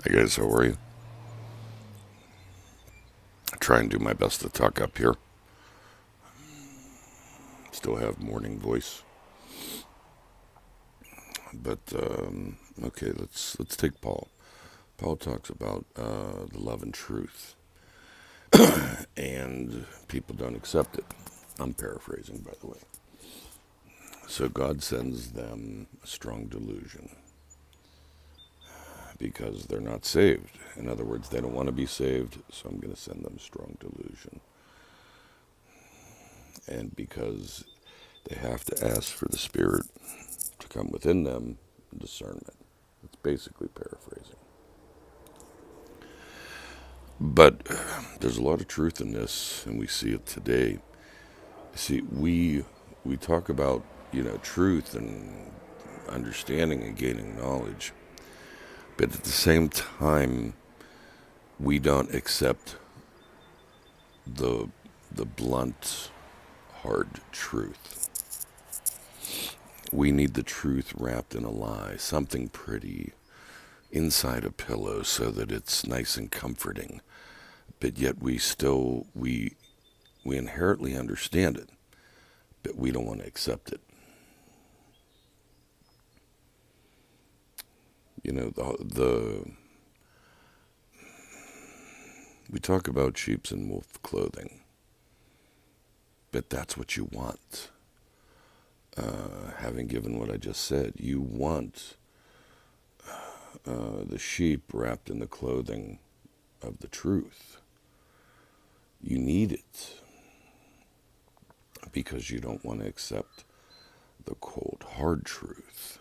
Hi guys, how are you? I try and do my best to talk up here. Still have morning voice, but okay. Let's take Paul. Paul talks about the love and truth, and people don't accept it. I'm paraphrasing, by the way. So God sends them a strong delusion because they're not saved. In other words, they don't want to be saved, so I'm going to send them a strong delusion. And because they have to ask for the Spirit to come within them, discernment. It's basically paraphrasing. But there's a lot of truth in this, and we see it today. See, we talk about truth and understanding and gaining knowledge, but at the same time, we don't accept the the blunt, hard truth. We need the truth wrapped in a lie, something pretty inside a pillow, so that it's nice and comforting. But yet we inherently understand it, but we don't want to accept it. You know, the we talk about sheep's and wolf clothing, but that's what you want. Having given what I just said, you want the sheep wrapped in the clothing of the truth. You need it because you don't want to accept the cold, hard truth.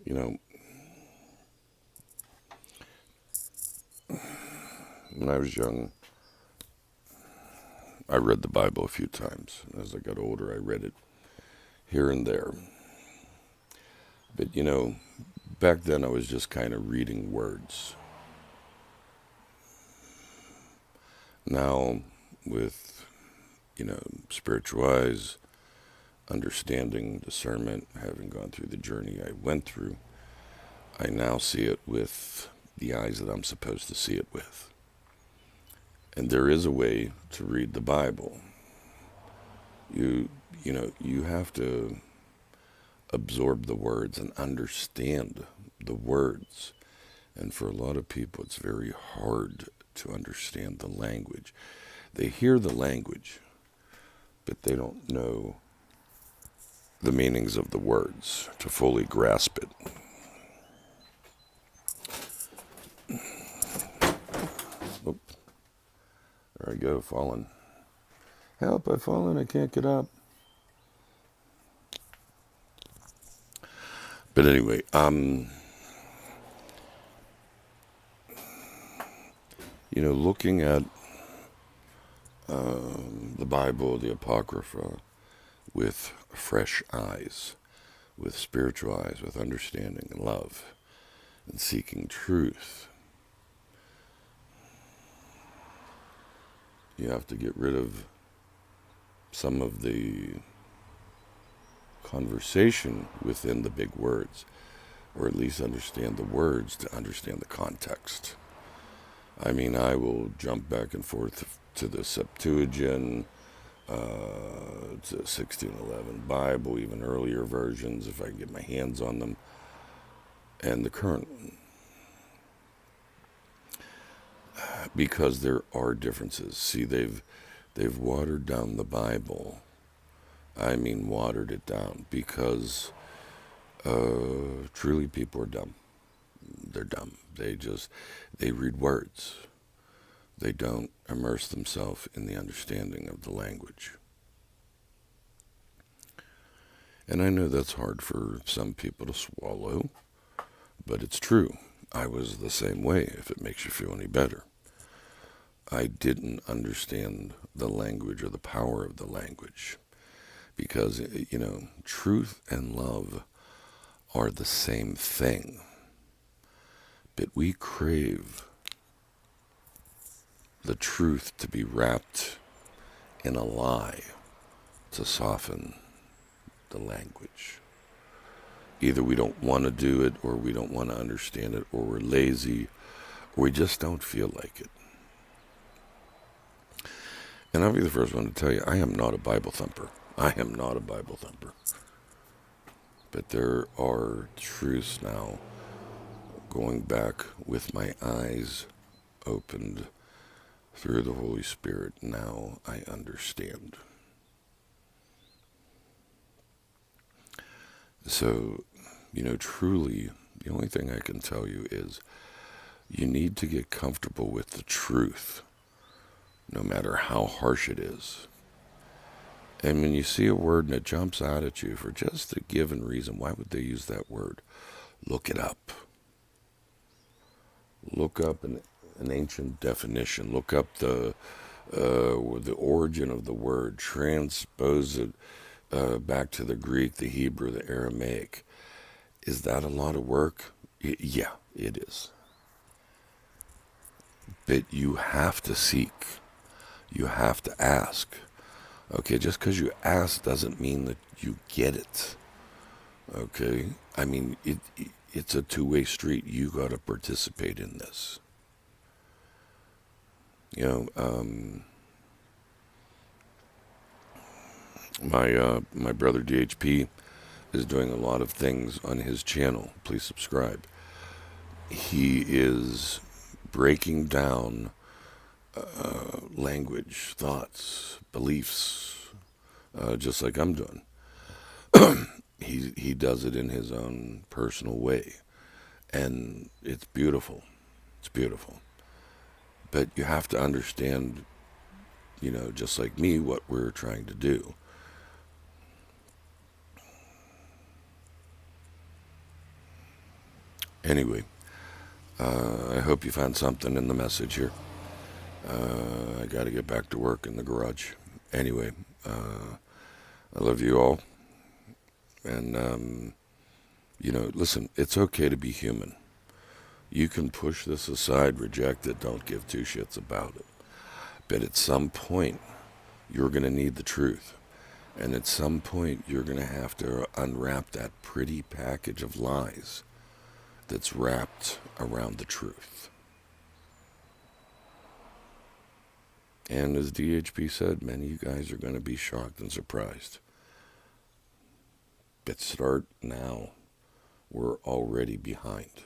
You know, when I was young, I read the Bible a few times. As I got older, I read it here and there. But back then I was just kind of reading words. Now, with, spiritual eyes, understanding, discernment, having gone through the journey I went through, I now see it with the eyes that I'm supposed to see it with. And there is a way to read the Bible. You have to absorb the words and understand the words. And for a lot of people, it's very hard to understand the language. They hear the language, but they don't know the meanings of the words to fully grasp it. Oh, there I go, falling. Help, I've fallen, I can't get up. But anyway, looking at the Bible, the Apocrypha, with fresh eyes, with spiritual eyes, with understanding and love, and seeking truth, you have to get rid of some of the conversation within the big words, or at least understand the words to understand the context. I mean, I will jump back and forth to the Septuagint, to 1611 Bible, even earlier versions if I can get my hands on them, and the current one, because there are differences. See, they've watered down the Bible. I mean, watered it down because truly people are dumb. They're dumb. They read words. They don't immerse themselves in the understanding of the language. And I know that's hard for some people to swallow, but it's true. I was the same way, if it makes you feel any better. I didn't understand the language or the power of the language because, truth and love are the same thing. But we crave the truth to be wrapped in a lie to soften the language. Either we don't want to do it, or we don't want to understand it, or we're lazy, or we just don't feel like it. And I'll be the first one to tell you, I am not a Bible thumper. I am not a Bible thumper. But there are truths now, going back with my eyes opened through the Holy Spirit. Now I understand. So, truly, the only thing I can tell you is you need to get comfortable with the truth, no matter how harsh it is. And when you see a word and it jumps out at you for just a given reason, why would they use that word? Look it up. Look up an ancient definition. Look up the origin of the word. Transpose it back to the Greek, the Hebrew, the Aramaic. Is that a lot of work? Yeah, it is. But you have to seek. You have to ask. Okay, just because you ask doesn't mean that you get it. Okay? I mean, it's a two-way street. You got to participate in this. My brother DHP is doing a lot of things on his channel. Please subscribe. He is breaking down language, thoughts, beliefs, just like I'm doing. He does it in his own personal way, and it's beautiful. It's beautiful. But you have to understand, just like me, what we're trying to do. Anyway, I hope you found something in the message here. I got to get back to work in the garage. Anyway, I love you all. And, listen, it's okay to be human. You can push this aside, reject it, don't give two shits about it. But at some point, you're going to need the truth. And at some point, you're going to have to unwrap that pretty package of lies that's wrapped around the truth. And as DHP said, many of you guys are going to be shocked and surprised. But start now. We're already behind.